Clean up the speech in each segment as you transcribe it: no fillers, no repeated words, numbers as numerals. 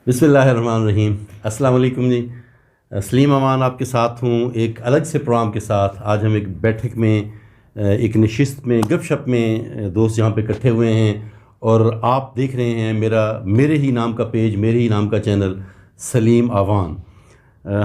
بسم اللہ الرحمن الرحیم. السلام علیکم جی. سلیم امان آپ کے ساتھ ہوں ایک الگ سے پروگرام کے ساتھ. آج ہم ایک بیٹھک میں ایک نشست میں گپ شپ میں دوست یہاں پہ اکٹھے ہوئے ہیں اور آپ دیکھ رہے ہیں میرے ہی نام کا پیج، میرے ہی نام کا چینل سلیم آوان.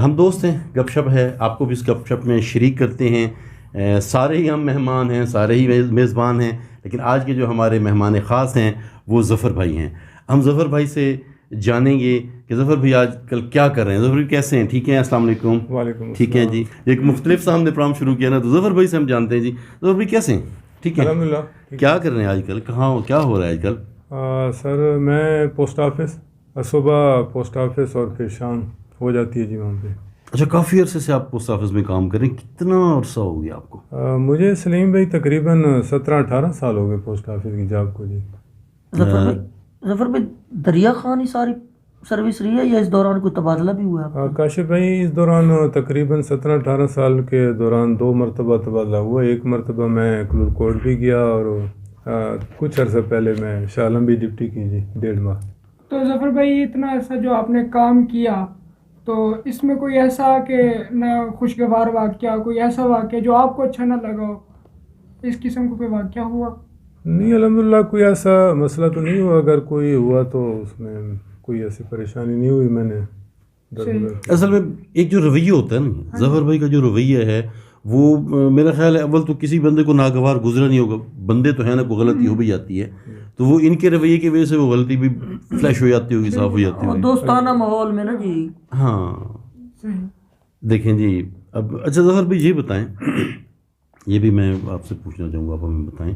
ہم دوست ہیں، گپ شپ ہے، آپ کو بھی اس گپ شپ میں شریک کرتے ہیں. سارے ہی ہم مہمان ہیں، سارے ہی میزبان ہیں، لیکن آج کے جو ہمارے مہمان خاص ہیں وہ ظفر بھائی ہیں. ہم ظفر بھائی سے جانیں گے کہ ظفر بھائی آج کل کیا کر رہے ہیں. ظفر بھائی کیسے ہیں؟ ٹھیک ہیں؟ السلام علیکم. وعلیکم السلام. ٹھیک ہے جی. ایک مختلف سا ہم نے پروگرام شروع کیا نا، تو ظفر بھائی سے ہم جانتے ہیں جی. ظفر بھائی کیسے ہیں؟ ٹھیک ہے، الحمدللہ. کیا کر رہے ہیں آج کل؟ کہاں کیا ہو رہا ہے آج کل؟ سر میں پوسٹ آفس، صبح پوسٹ آفس اور پھر شام ہو جاتی ہے جی وہاں پہ. اچھا، کافی عرصے سے آپ پوسٹ آفس میں کام کر رہے ہیں. کتنا عرصہ ہو گیا آپ کو؟ مجھے سلیم بھائی تقریباً 17-18 سال ہو گئے پوسٹ آفس کی جاب کو جی. ظفر بھائی دریا خان ہی ساری سروس رہی ہے یا اس دوران کوئی تبادلہ بھی ہوا ہے؟ کاشف بھائی اس دوران تقریباً 17-18 سال کے دوران 2 مرتبہ تبادلہ ہوا. ایک مرتبہ میں کلور کوٹ بھی گیا اور کچھ عرصہ پہلے میں شالم بھی ڈپٹی کی جی 1.5 ماہ. تو ظفر بھائی اتنا ایسا جو آپ نے کام کیا تو اس میں کوئی ایسا کہ نہ خوشگوار واقعہ، کوئی ایسا واقعہ جو آپ کو اچھا نہ لگا ہو، اس قسم کا کوئی واقعہ ہوا؟ نہیں الحمدللہ کوئی ایسا مسئلہ تو نہیں ہوا. اگر کوئی ہوا تو اس میں کوئی ایسی پریشانی نہیں ہوئی. میں نے اصل میں ایک جو رویہ ہوتا ہے نا ظفر بھائی کا، جو رویہ ہے وہ میرا خیال ہے اول تو کسی بندے کو ناگوار گزرا نہیں ہوگا. بندے تو ہے نا، کوئی غلطی ہو بھی جاتی ہے تو وہ ان کے رویے کی وجہ سے وہ غلطی بھی فلیش ہو جاتی ہوگی، صاف ہو جاتی ہوگی دوستانہ ماحول میں نا جی. ہاں دیکھیں جی. اب اچھا ظفر بھائی یہ بتائیں، یہ بھی میں آپ سے پوچھنا چاہوں گا، آپ ہمیں بتائیں.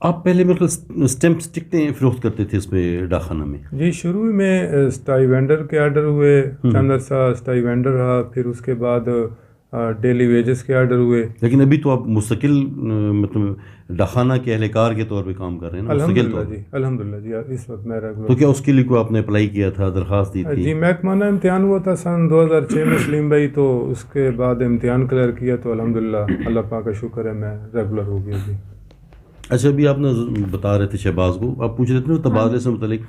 آپ پہلے مطلب اسٹیمپس ٹکٹیں فروخت کرتے تھے اس پہ ڈاکخانہ میں؟ جی شروع میں اسٹائی وینڈر کے آرڈر ہوئے، چند عرصہ اسٹائی وینڈر رہا، پھر اس کے بعد ڈیلی ویجز کے آرڈر ہوئے. لیکن ابھی تو آپ مستقل مطلب ڈاکخانہ کے اہلکار کے طور پہ کام کر رہے ہیں نا؟ الحمدللہ جی. الحمدللہ جی. اس وقت میں ریگولر. تو کیا اس کے لیے کوئی آپ نے اپلائی کیا تھا، درخواست دی تھی؟ جی محکمانہ امتحان ہوا تھا سن 2006 میں سلیم بھائی، تو اس کے بعد امتحان کلیئر کیا تو الحمدللہ اللہ پاک کا شکر ہے میں ریگولر ہو گیا جی. اچھا ابھی آپ نے بتا رہے تھے شہباز کو، آپ پوچھ رہے تھے نا تبادلے سے متعلق.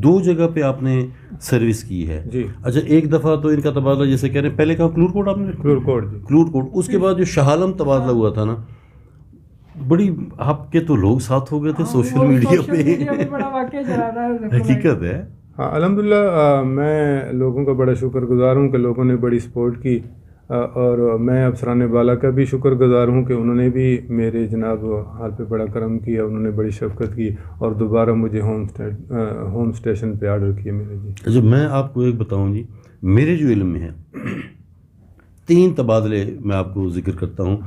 2 جگہ پہ آپ نے سروس کی ہے جی. اچھا ایک دفعہ تو ان کا تبادلہ جیسے کہہ رہے ہیں، پہلے کہا کلور کوٹ آپ نے؟ کلور کوٹ جی. کلور کوٹ. اس کے بعد جو شاہ عالم تبادلہ ہوا تھا نا، بڑی آپ کے تو لوگ ساتھ ہو گئے تھے سوشل میڈیا پہ، بڑا واقعہ چلا رہا ہے. حقیقت ہے. ہاں الحمدللہ میں لوگوں کا بڑا شکر گزار ہوں کہ لوگوں نے بڑی سپورٹ کی، اور میں افسران بالا کا بھی شکر گزار ہوں کہ انہوں نے بھی میرے جناب حال پہ بڑا کرم کیا، انہوں نے بڑی شفقت کی اور دوبارہ مجھے ہوم اسٹیشن پہ آرڈر کیا میرے جی. اچھا میں آپ کو ایک بتاؤں جی، میرے جو علم میں ہے 3 تبادلے میں آپ کو ذکر کرتا ہوں.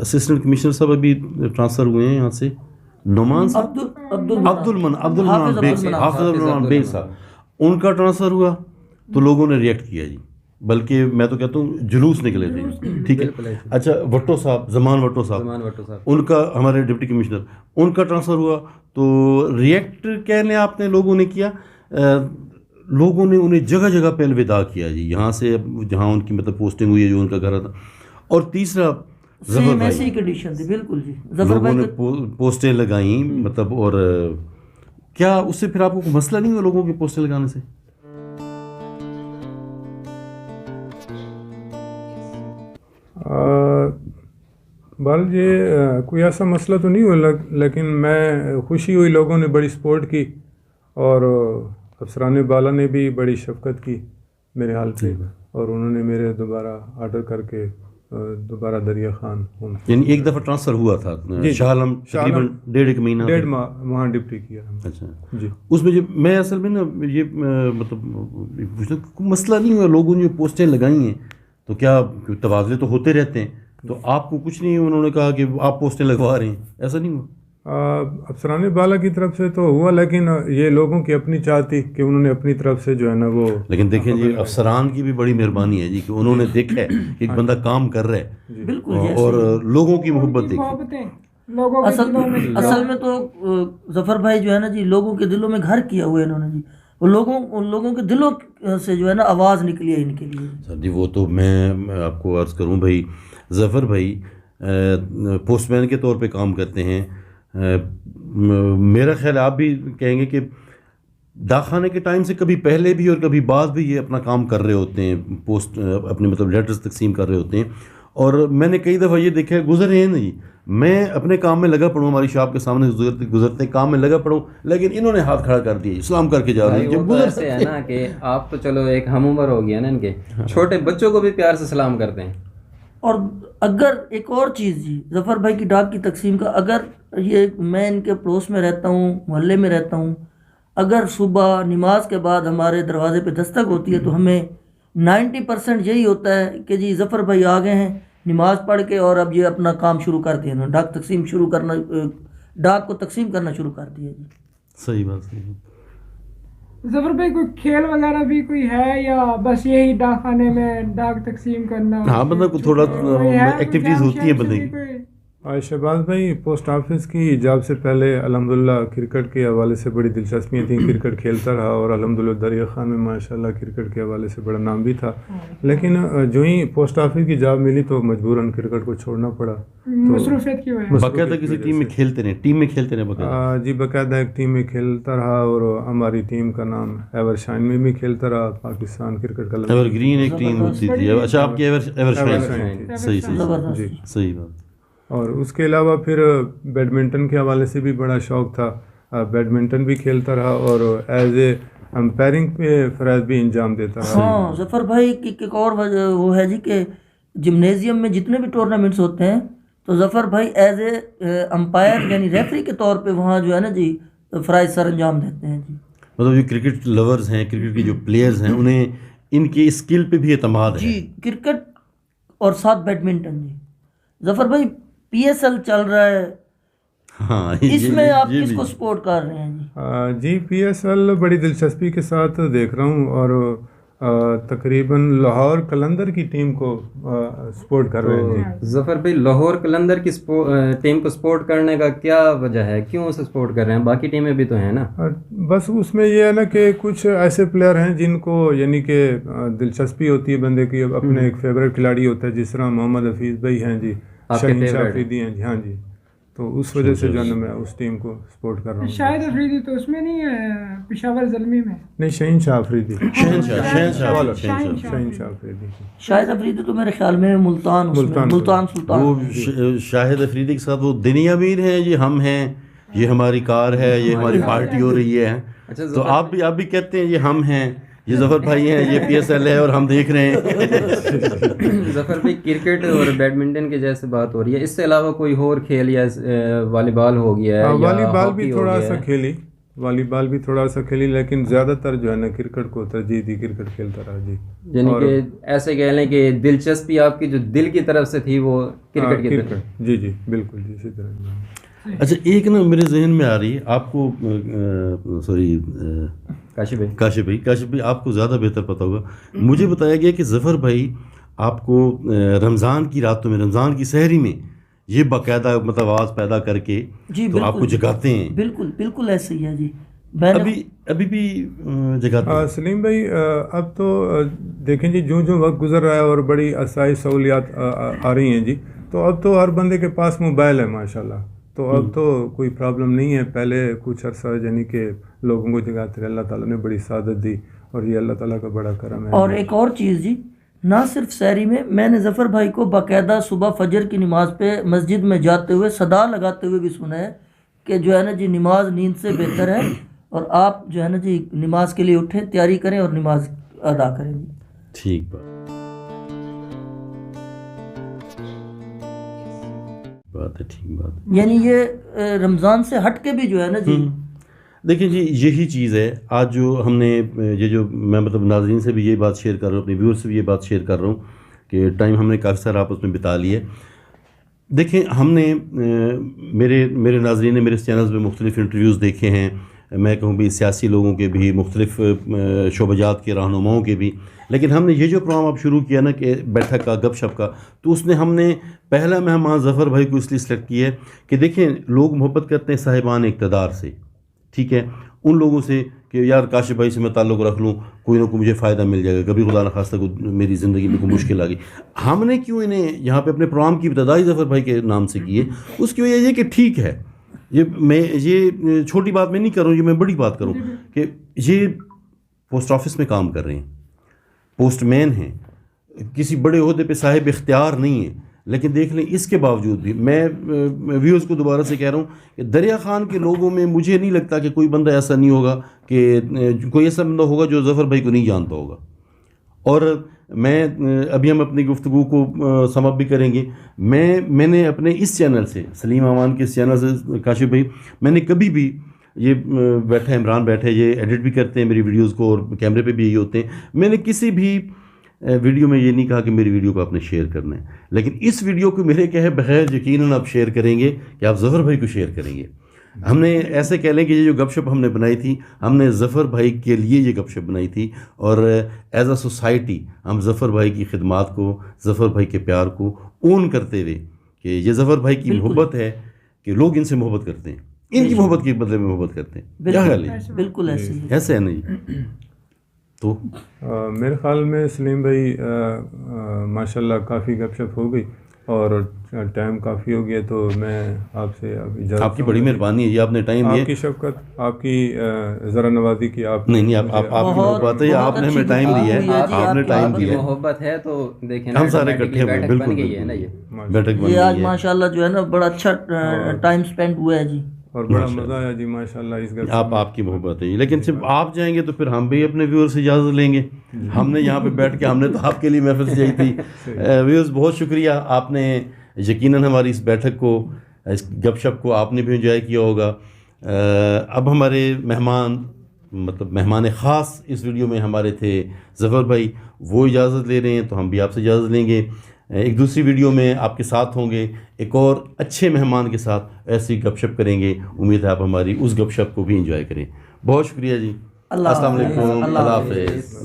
اسسٹنٹ کمشنر صاحب ابھی ٹرانسفر ہوئے ہیں یہاں سے، نعمان صاحب، عبد المنان بیگ صاحب، ان کا ٹرانسفر ہوا تو لوگوں نے ریئیکٹ کیا جی، بلکہ میں تو کہتا ہوں جلوس نکلے تھے. ٹھیک ہے. اچھا وٹو صاحب، زمان وٹو صاحب، ان کا ہمارے ڈپٹی کمشنر، ان کا ٹرانسفر ہوا تو ریئیکٹ کہنے آپ نے لوگوں نے کیا، لوگوں نے انہیں جگہ جگہ پہ الوداع کیا جی، یہاں سے جہاں ان کی مطلب پوسٹنگ ہوئی ہے، جو ان کا گھر تھا. اور تیسرا ظفر بھائی، ایسی کنڈیشن تھی بالکل جی. لوگوں نے پوسٹیں لگائیں مطلب، اور کیا اس سے پھر آپ کو کوئی مسئلہ نہیں ہوا لوگوں کی پوسٹیں لگانے سے؟ بال یہ کوئی ایسا مسئلہ تو نہیں ہوا، لیکن میں خوشی ہوئی، لوگوں نے بڑی سپورٹ کی اور افسران بالا نے بھی بڑی شفقت کی میرے حال پہ، اور انہوں نے میرے دوبارہ آرڈر کر کے دوبارہ دریا خان ہوم. یعنی ایک دفعہ ٹرانسفر ہوا تھا شاہ عالم، تقریباً 1.5 مہینہ، 1.5 ماہ وہاں ڈپٹی کیا. اچھا جی. اس میں جو میں اصل میں نا یہ مطلب پوچھنا کوئی مسئلہ نہیں ہوا، لوگوں نے جو پوسٹیں لگائی ہیں تو کیا تبادلے تو ہوتے رہتے ہیں، تو آپ کو کچھ نہیں انہوں نے کہا کہ آپ پوسٹیں لگوا رہے ہیں، ایسا نہیں ہوا؟ افسران بالا کی طرف سے تو ہوا، لیکن یہ لوگوں کی اپنی چاہ تھی کہ انہوں نے اپنی طرف سے جو ہے نا وہ. لیکن دیکھیں جی افسران کی بھی بڑی مہربانی ہے جی کہ انہوں نے دیکھا ہے کہ ایک بندہ کام کر رہا ہے بالکل، اور لوگوں کی محبت دیکھی. اصل میں تو ظفر بھائی جو ہے نا جی لوگوں کے دلوں میں گھر کیا ہوا ہے انہوں نے جی، ان لوگوں کے دلوں سے جو ہے نا آواز نکلی ہے ان کے لیے. سر جی وہ تو میں آپ کو عرض کروں بھائی، ظفر بھائی پوسٹ مین کے طور پہ کام کرتے ہیں. میرا خیال آپ بھی کہیں گے کہ ڈاک خانے کے ٹائم سے کبھی پہلے بھی اور کبھی بعد بھی یہ اپنا کام کر رہے ہوتے ہیں, پوسٹ اپنے مطلب لیٹرز تقسیم کر رہے ہوتے ہیں. اور میں نے کئی دفعہ یہ دیکھا ہے, گزرے ہیں نہیں, میں اپنے کام میں لگا پڑوں, ہماری شاپ کے سامنے گزرتے کام میں لگا پڑوں, لیکن انہوں نے ہاتھ کھڑا کر دیا, سلام کر کے جا رہے ہیں. جب ایسے ہے نا کہ آپ تو چلو ایک ہم عمر ہو گیا نا ان کے, چھوٹے بچوں کو بھی پیار سے سلام کرتے ہیں. اور اگر ایک اور چیز جی, ظفر بھائی کی ڈاک کی تقسیم کا, اگر یہ میں ان کے پڑوس میں رہتا ہوں, محلے میں رہتا ہوں, اگر صبح نماز کے بعد ہمارے دروازے پہ دستک ہوتی ہے تو ہمیں 90% یہی ہوتا ہے کہ جی ظفر بھائی آ گئے ہیں نماز پڑھ کے, اور اب یہ اپنا کام شروع کر دیا, ڈاک تقسیم شروع کرنا, ڈاک کو تقسیم کرنا شروع کر دیا جی. صحیح بات. ظفر بھائی کوئی کھیل وغیرہ بھی کوئی ہے یا بس یہی ڈاک خانے میں ڈاک تقسیم کرنا؟ ہاں مطلب تھوڑا ایکٹیویٹیز ہوتی ہیں بندے کی. شہباز بھائی پوسٹ آفس کی ایجاب سے پہلے الحمدللہ کرکٹ کے حوالے سے بڑی دلچسپیاں تھیں, کرکٹ کھیلتا رہا اور الحمدللہ دریا خان میں ماشاءاللہ کرکٹ کے حوالے سے بڑا نام بھی تھا. لیکن جو ہی پوسٹ آفس کی جاب ملی تو مجبوراً کرکٹ کو چھوڑنا پڑا. مصروفیت کی وجہ سے. باقاعدہ کسی ٹیم میں کھیلتے رہے, ٹیم میں کھیلتے رہے باقاعدہ؟ جی باقاعدہ ایک ٹیم میں کھیلتا رہا, اور ہماری ٹیم کا نام ایور شائن میں بھی کھیلتا رہا, پاکستان کرکٹ کا. ایور گرین ایک ٹیم ہوتی تھی. اچھا آپ کی ایور شائن. صحیح جی صحیح بات. اور اس کے علاوہ پھر بیڈمنٹن کے حوالے سے بھی بڑا شوق تھا, بیڈمنٹن بھی کھیلتا رہا اور ایز اے امپائرنگ پہ فرائض بھی انجام دیتا رہا. ہاں ظفر بھائی کی ایک اور وجہ وہ ہے جی کہ جمنیزیم میں جتنے بھی ٹورنامنٹس ہوتے ہیں تو ظفر بھائی ایز اے امپائر یعنی ریفری کے طور پہ وہاں جو ہے نا جی فرائض سر انجام دیتے ہیں جی. مطلب جو کرکٹ لورز ہیں, کرکٹ کے جو پلیئرز ہیں, انہیں ان کی اسکل پہ بھی اعتماد ہے جی. کرکٹ اور ساتھ بیڈمنٹن جی. ظفر بھائی PSL چل رہا ہے, ہاں اس میں آپ کس کو سپورٹ کر رہے ہیں جی؟ جی PSL بڑی دلچسپی کے ساتھ دیکھ رہا ہوں, اور تقریباً لاہور قلندر کی ٹیم کو سپورٹ کر رہے ہیں. ظفر بھائی لاہور قلندر کی ٹیم کو سپورٹ کرنے کا کیا وجہ ہے, کیوں اسے سپورٹ کر رہے ہیں؟ باقی ٹیمیں بھی تو ہیں نا. بس اس میں یہ ہے نا کہ کچھ ایسے پلیئر ہیں جن کو یعنی کہ دلچسپی ہوتی ہے بنده کی, اپنے ایک فیوریٹ کھلاڑی ہوتا ہے, جس طرح محمد حفیظ بھائی ہیں جی, شاہین شاہ افریدی ہیں جی. ہاں جی, تو اس وجہ سے جو ہے نا میں اس ٹیم کو سپورٹ کر رہا ہوں. شاہد افریدی تو اس میں نہیں ہے, پشاور زلمی میں نہیں, شاہین شاہ افریدی. شاہد افریدی تو میرے خیال میں ملتان سلطان. وہ شاہد افریدی کے ساتھ وہ دینی امیر ہیں, یہ ہم ہیں, یہ ہماری کار ہے, یہ ہماری پارٹی ہو رہی ہے. تو آپ بھی کہتے ہیں یہ ہم ہیں, یہ ظفر بھائی ہیں, یہ PSL ہے اور ہم دیکھ رہے ہیں. ظفر بھائی کرکٹ اور بیڈمنٹن کی جیسے بات ہو رہی ہے, اس سے علاوہ کوئی اور کھیل یا والی بال ہو گیا ہے؟ والی بال بھی تھوڑا سا کھیلی, والی بال بھی تھوڑا سا کھیلی, لیکن زیادہ تر جو ہے نا کرکٹ کو ترجیح دی, کرکٹ کھیلتا رہا جی. یعنی کہ ایسے کہہ لیں کہ دلچسپی آپ کی جو دل کی طرف سے تھی وہ کرکٹ کی طرف. جی جی بالکل جی, اسی طرح. اچھا ایک نا میرے ذہن میں آ رہی ہے, آپ کو سوری کاشف بھائی آپ کو زیادہ بہتر پتہ ہوگا. مجھے بتایا گیا کہ ظفر بھائی آپ کو رمضان کی راتوں میں, رمضان کی سحری میں یہ باقاعدہ مطلب آواز پیدا کر کے تو آپ کو جگاتے ہیں. بالکل ایسے ہی ہے جی. ابھی بھی جگاتے ہیں سلیم بھائی. اب تو دیکھیں جی, جو وقت گزر رہا ہے اور بڑی آسائی سہولیات آ رہی ہیں جی, تو اب تو ہر بندے کے پاس موبائل ہے ماشاءاللہ, تو اب تو کوئی پرابلم نہیں ہے. پہلے کچھ عرصہ یعنی کہ لوگوں کو جگاتے رہے, اللہ تعالیٰ نے بڑی سعادت دی اور یہ اللہ تعالیٰ کا بڑا کرم ہے. اور ایک اور چیز جی, نہ صرف سحری میں نے ظفر بھائی کو باقاعدہ صبح فجر کی نماز پہ مسجد میں جاتے ہوئے صدا لگاتے ہوئے بھی سنا ہے کہ جو ہے نا جی نماز نیند سے بہتر ہے, اور آپ جو ہے نا جی نماز کے لیے اٹھیں, تیاری کریں اور نماز ادا کریں جی. ٹھیک بات ہے, ٹھیک بات ہے. یعنی یہ رمضان سے ہٹ کے بھی جو ہے نا جی دیکھیں جی یہی چیز ہے آج جو ہم نے یہ جو میں مطلب ناظرین سے بھی یہ بات شیئر کر رہا ہوں, اپنے ویور سے بھی یہ بات شیئر کر رہا ہوں کہ ٹائم ہم نے کافی سارا آپس میں بتا لیا ہے. دیکھیں ہم نے میرے ناظرین نے میرے چینلز میں مختلف انٹرویوز دیکھے ہیں, میں کہوں بھی سیاسی لوگوں کے بھی, مختلف شعبہ جات کے رہنماؤں کے بھی, لیکن ہم نے یہ جو پروگرام اب شروع کیا نا کہ بیٹھک کا, گپ شپ کا, تو اس نے ہم نے پہلا مہمان ظفر بھائی کو اس لیے سلیکٹ کیا ہے کہ دیکھیں لوگ محبت کرتے ہیں صاحبان اقتدار سے, ٹھیک ہے, ان لوگوں سے کہ یار کاشف بھائی سے میں تعلق رکھ لوں, کوئی نہ کوئی مجھے فائدہ مل جائے گا, کبھی خدا نخواستہ کو میری زندگی میں کوئی مشکل آ گئی. ہم نے کیوں انہیں یہاں پہ اپنے پروگرام کی ابتدائی ظفر بھائی کے نام سے کی ہے, اس کی وجہ یہ کہ ٹھیک ہے یہ چھوٹی بات میں نہیں کر رہا ہوں، یہ میں بڑی بات کروں کہ یہ پوسٹ آفس میں کام کر رہے ہیں، پوسٹ مین ہیں، کسی بڑے عہدے پہ صاحب اختیار نہیں ہیں، لیکن دیکھ لیں اس کے باوجود بھی میں ویورز کو دوبارہ سے کہہ رہا ہوں کہ دریا خان کے لوگوں میں مجھے نہیں لگتا کہ کوئی بندہ ایسا نہیں ہوگا، کہ کوئی ایسا بندہ ہوگا جو ظفر بھائی کو نہیں جانتا ہوگا. اور میں ابھی ہم اپنی گفتگو کو سم اپ بھی کریں گے. میں نے اپنے اس چینل سے، سلیم امان کے اس چینل سے کاشف بھائی، میں نے کبھی بھی یہ بیٹھا عمران بیٹھے، یہ ایڈٹ بھی کرتے ہیں میری ویڈیوز کو اور کیمرے پہ بھی یہی ہوتے ہیں، میں نے کسی بھی ویڈیو میں یہ نہیں کہا کہ میری ویڈیو کو آپ نے شیئر کرنا ہے، لیکن اس ویڈیو کو میرے کہے بغیر یقیناً آپ شیئر کریں گے کہ آپ ظفر بھائی کو شیئر کریں گے. ہم نے ایسے کہہ لیں کہ یہ جو گپ شپ ہم نے بنائی تھی، ہم نے ظفر بھائی کے لیے یہ گپ شپ بنائی تھی، اور ایز اے سوسائٹی ہم ظفر بھائی کی خدمات کو، ظفر بھائی کے پیار کو اون کرتے ہوئے کہ یہ ظفر بھائی کی محبت ہے کہ لوگ ان سے محبت کرتے ہیں، ان کی محبت کے بدلے میں محبت کرتے ہیں. کیا خیال ہے؟ بالکل ایسے ہے نہیں تو میرے خیال میں سلیم بھائی ماشاءاللہ کافی گپ شپ ہو گئی اور ٹائم کافی ہو گیا، تو میں آپ سے اب اجازت، آپ کی بڑی مہربانی ہے یہ آپ نے ٹائم دیا، آپ کی شفقت، آپ کی ذرا نوازی کی، آپ نہیں آپ کی محبت ہے، آپ نے ہمیں ٹائم دیا ہے، آپ نے ٹائم دیا ہے، محبت ہے تو دیکھیں ہم سارے اکٹھے ہوئے، بالکل بیٹھک بن یہ آج گئی ہے. ماشاءاللہ جو ہے نا بڑا اچھا ٹائم سپینڈ ہوا ہے جی، اور بڑا مزہ آیا جی ماشاءاللہ اس گپ. آپ کی محبت ہے، لیکن صرف آپ جائیں گے تو پھر ہم بھی اپنے ویورز سے اجازت لیں گے. ہم نے یہاں پہ بیٹھ کے، ہم نے تو آپ کے لیے محفل سجائی تھی. ویورز بہت شکریہ، آپ نے یقیناً ہماری اس بیٹھک کو، اس گپ شپ کو آپ نے بھی انجوائے کیا ہوگا. اب ہمارے مہمان خاص اس ویڈیو میں ہمارے تھے ظفر بھائی، وہ اجازت لے رہے ہیں تو ہم بھی آپ سے اجازت لیں گے. ایک دوسری ویڈیو میں آپ کے ساتھ ہوں گے، ایک اور اچھے مہمان کے ساتھ ایسی گپ شپ کریں گے. امید ہے آپ ہماری اس گپ شپ کو بھی انجوائے کریں. بہت شکریہ جی، السلام علیکم، اللہ حافظ.